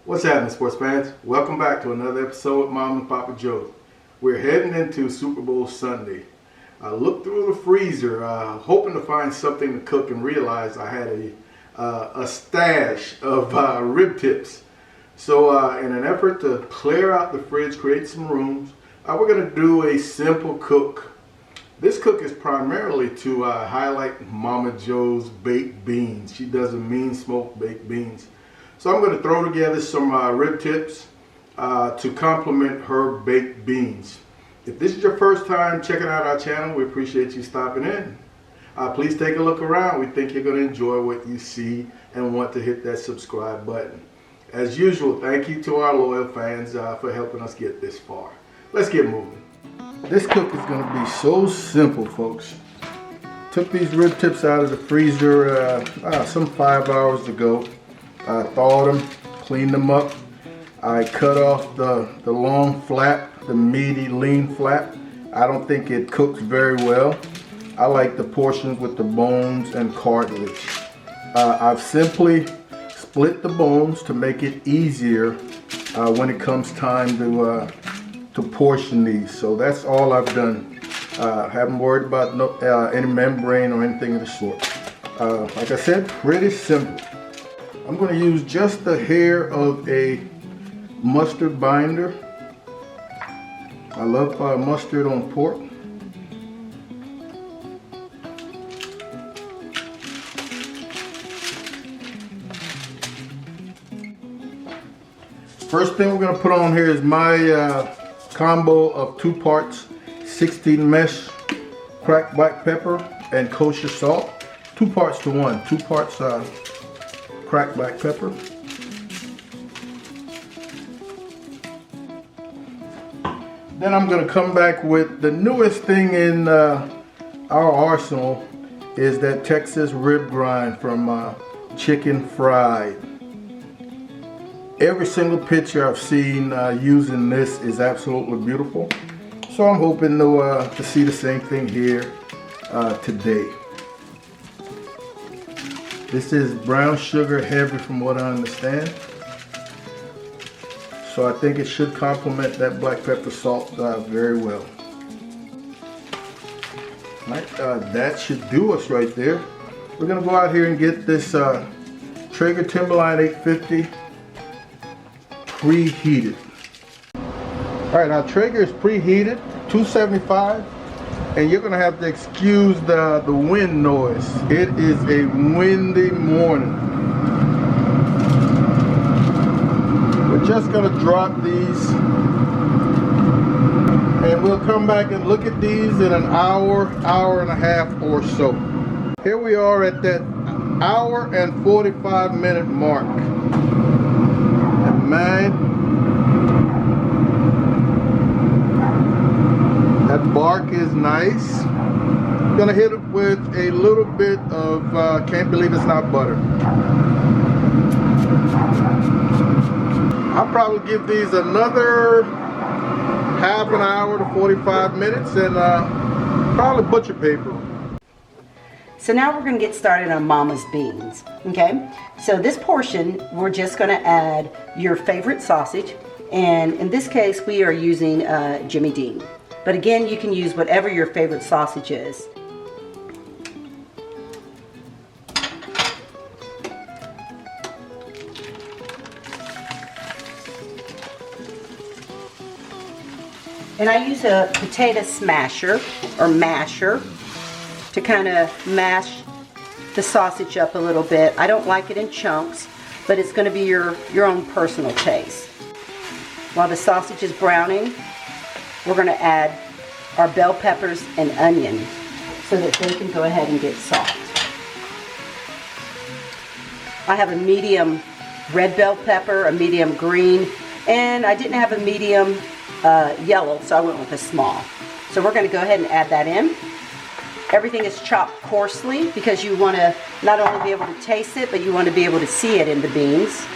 What's happening, sports fans? Welcome back to another episode with Mom and Papa Joe. We're heading into Super Bowl Sunday. I looked through the freezer, hoping to find something to cook, and realized I had a stash of rib tips. So in an effort to clear out the fridge, create some rooms, we're going to do a simple cook. This cook is primarily to highlight Mama Joe's baked beans. She does a mean smoked baked beans. So I'm going to throw together some rib tips to complement her baked beans. If this is your first time checking out our channel, we appreciate you stopping in. Please take a look around. We think you're going to enjoy what you see and want to hit that subscribe button. As usual, thank you to our loyal fans for helping us get this far. Let's get moving. This cook is going to be so simple, folks. Took these rib tips out of the freezer some 5 hours ago. I thawed them, cleaned them up. I cut off the long flap, the meaty lean flap. I don't think it cooks very well. I like the portions with the bones and cartilage. I've simply split the bones to make it easier when it comes time to portion these. So that's all I've done. Haven't worried about any membrane or anything of the sort. Like I said, pretty simple. I'm going to use just the hair of a mustard binder. I love mustard on pork. First thing we're going to put on here is my combo of 2 parts 16 mesh cracked black pepper and kosher salt. 2 parts to 1. 2 parts cracked black pepper. Then I'm going to come back with the newest thing in our arsenal is that Texas rib grind from Chicken Fried. Every single picture I've seen using this is absolutely beautiful. So I'm hoping to see the same thing here today. This is brown sugar heavy from what I understand. So I think it should complement that black pepper salt very well. Right, that should do us right there. We're gonna go out here and get this Traeger Timberline 850 preheated. All right, our Traeger is preheated, 275. And you're gonna have to excuse the wind noise. It is a windy morning. We're just gonna drop these and we'll come back and look at these in an hour and a half or so. Here we are at that hour and 45 minute mark. And man, that bark is nice. Gonna hit it with a little bit of, can't believe it's not butter. I'll probably give these another half an hour to 45 minutes and probably butcher paper. So now we're gonna get started on Mama's beans, okay? So this portion, we're just gonna add your favorite sausage. And in this case, we are using Jimmy Dean. But again, you can use whatever your favorite sausage is. And I use a potato smasher or masher to kind of mash the sausage up a little bit. I don't like it in chunks, but it's going to be your own personal taste. While the sausage is browning, we're going to add our bell peppers and onion so that they can go ahead and get soft. I have a medium red bell pepper, a medium green, and I didn't have a medium yellow, so I went with a small. So we're going to go ahead and add that in. Everything is chopped coarsely because you want to not only be able to taste it, but you want to be able to see it in the beans.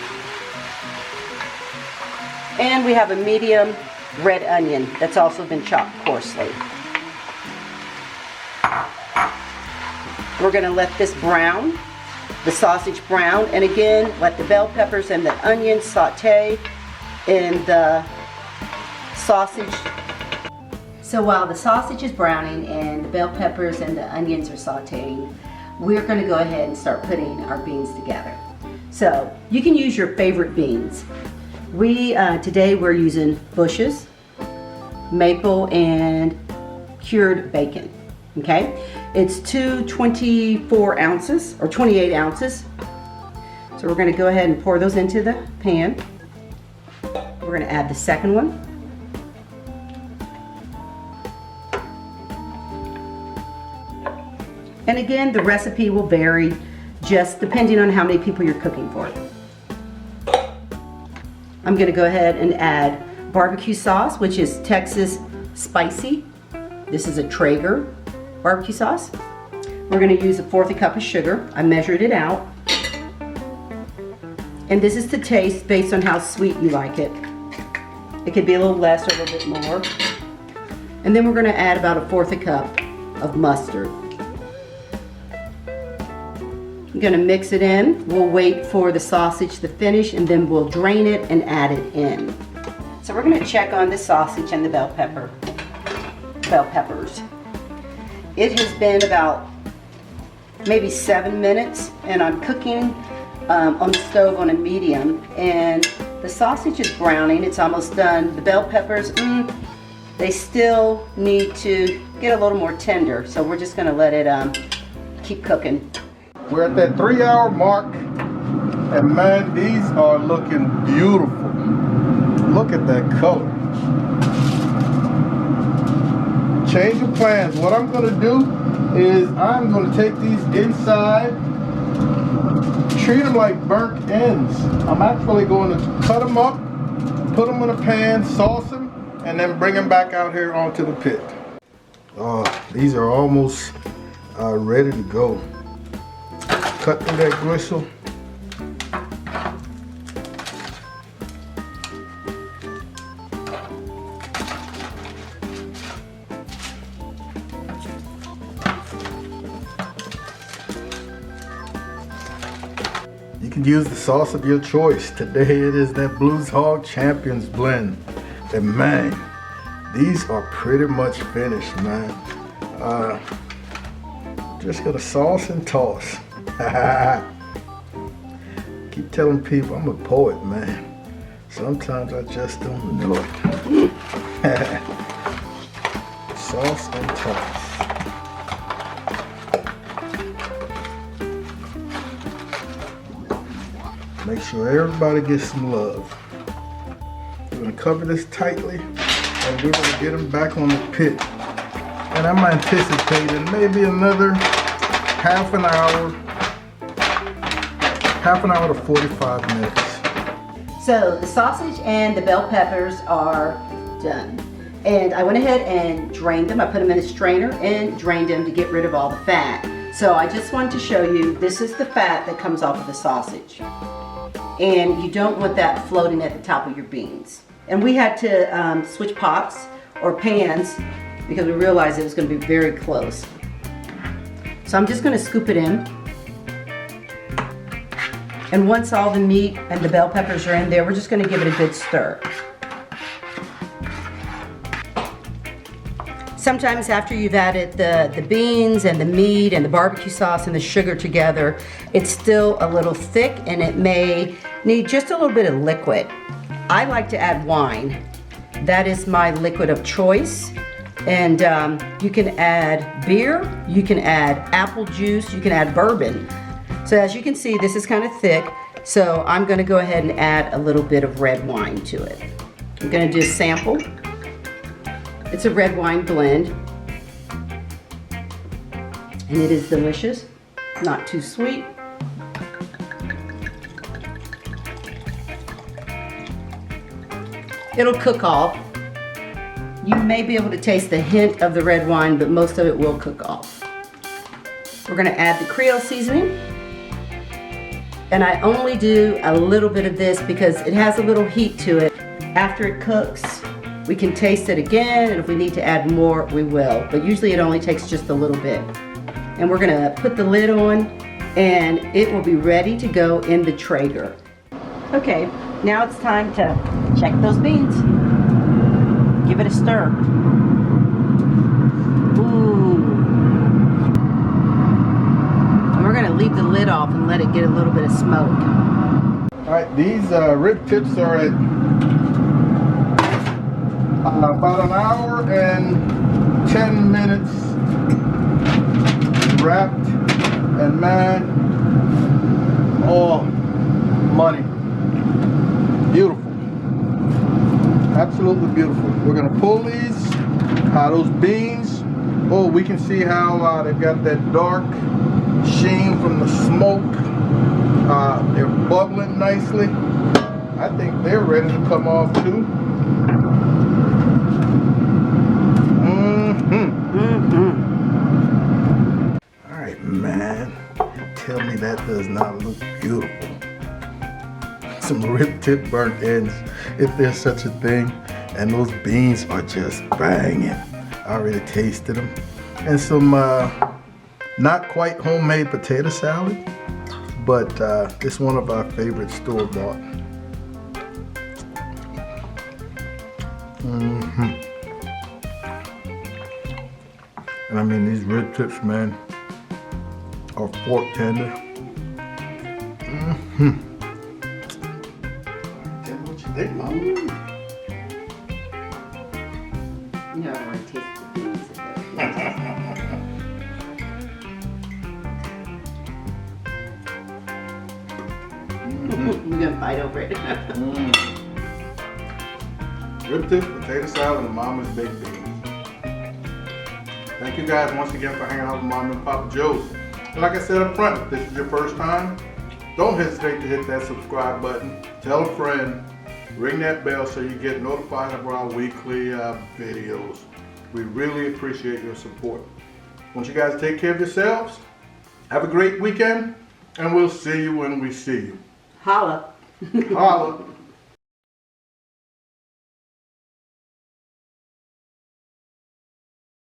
And we have a medium red onion that's also been chopped coarsely. We're going to let this brown the sausage brown, and again, let the bell peppers and the onions saute in the sausage. So while the sausage is browning and the bell peppers and the onions are sauteing, we're going to go ahead and start putting our beans together. So you can use your favorite beans. Today we're using Bush's, maple, and cured bacon. Okay, it's 24 ounces or 28 ounces. So we're going to go ahead and pour those into the pan. We're going to add the second one. And again, the recipe will vary just depending on how many people you're cooking for. I'm going to go ahead and add barbecue sauce, which is Texas spicy. This is a Traeger barbecue sauce. We're going to use 1/4 cup of sugar. I measured it out. And this is to taste based on how sweet you like it. It could be a little less or a little bit more. And then we're going to add about 1/4 cup of mustard. I'm going to mix it in. We'll wait for the sausage to finish and then we'll drain it and add it in. So we're going to check on the sausage and the bell peppers. It has been about maybe 7 minutes and I'm cooking on the stove on a medium, and the sausage is browning. It's almost done. The bell peppers, they still need to get a little more tender, so we're just going to let it keep cooking. We're at that 3-hour mark, and man, these are looking beautiful. Look at that color. Change of plans. What I'm going to do is I'm going to take these inside, treat them like burnt ends. I'm actually going to cut them up, put them in a pan, sauce them, and then bring them back out here onto the pit. These are almost ready to go. Cut through that gristle. You can use the sauce of your choice. Today it is that Blues Hog Champions blend. And man, these are pretty much finished, man. Just gonna sauce and toss. Keep telling people I'm a poet, man. Sometimes I just don't know it. Sauce and toss. Make sure everybody gets some love. We're gonna cover this tightly and we're gonna get them back on the pit. And I'm anticipating maybe another half an hour to 45 minutes. So the sausage and the bell peppers are done. And I went ahead and drained them. I put them in a strainer and drained them to get rid of all the fat. So I just wanted to show you, this is the fat that comes off of the sausage. And you don't want that floating at the top of your beans. And we had to switch pots or pans because we realized it was going to be very close. So I'm just going to scoop it in. And once all the meat and the bell peppers are in there, we're just going to give it a good stir. Sometimes after you've added the beans and the meat and the barbecue sauce and the sugar together, it's still a little thick and it may need just a little bit of liquid. I like to add wine. That is my liquid of choice. And you can add beer, you can add apple juice, you can add bourbon. So as you can see, this is kind of thick, so I'm going to go ahead and add a little bit of red wine to it. I'm going to do a sample. It's a red wine blend, and it is delicious, not too sweet. It'll cook off. You may be able to taste the hint of the red wine, but most of it will cook off. We're going to add the Creole seasoning. And I only do a little bit of this because it has a little heat to it. After it cooks, we can taste it again, and if we need to add more, we will. But usually it only takes just a little bit. And we're gonna put the lid on and it will be ready to go in the Traeger. Okay, now it's time to check those beans. Give it a stir. Ooh. And we're gonna leave the lid off and let it get a little bit of smoke. All right, these rib tips are at about an hour and 10 minutes wrapped, and man, oh, money. Beautiful. Absolutely beautiful. We're gonna pull these, those beans. Oh, we can see how they've got that dark sheen from the smoke. They're bubbling nicely. I think they're ready to come off too. All right, man. Tell me that does not look beautiful. Some rib tip burnt ends, if there's such a thing. And those beans are just banging. I already tasted them. And some not quite homemade potato salad, but it's one of our favorite store-bought. And I mean, these rib tips, man, are fork tender. Tell me what you think, Mom. You know, I want to taste the beans. We're gonna fight over it. Rib tips, potato salad, and Mama's baked beans. Thank you guys once again for hanging out with Mom and Papa Joe's. And like I said up front, if this is your first time, don't hesitate to hit that subscribe button. Tell a friend. Ring that bell so you get notified of our weekly videos. We really appreciate your support. Want you guys to take care of yourselves. Have a great weekend, and we'll see you when we see you. Holla. Holla.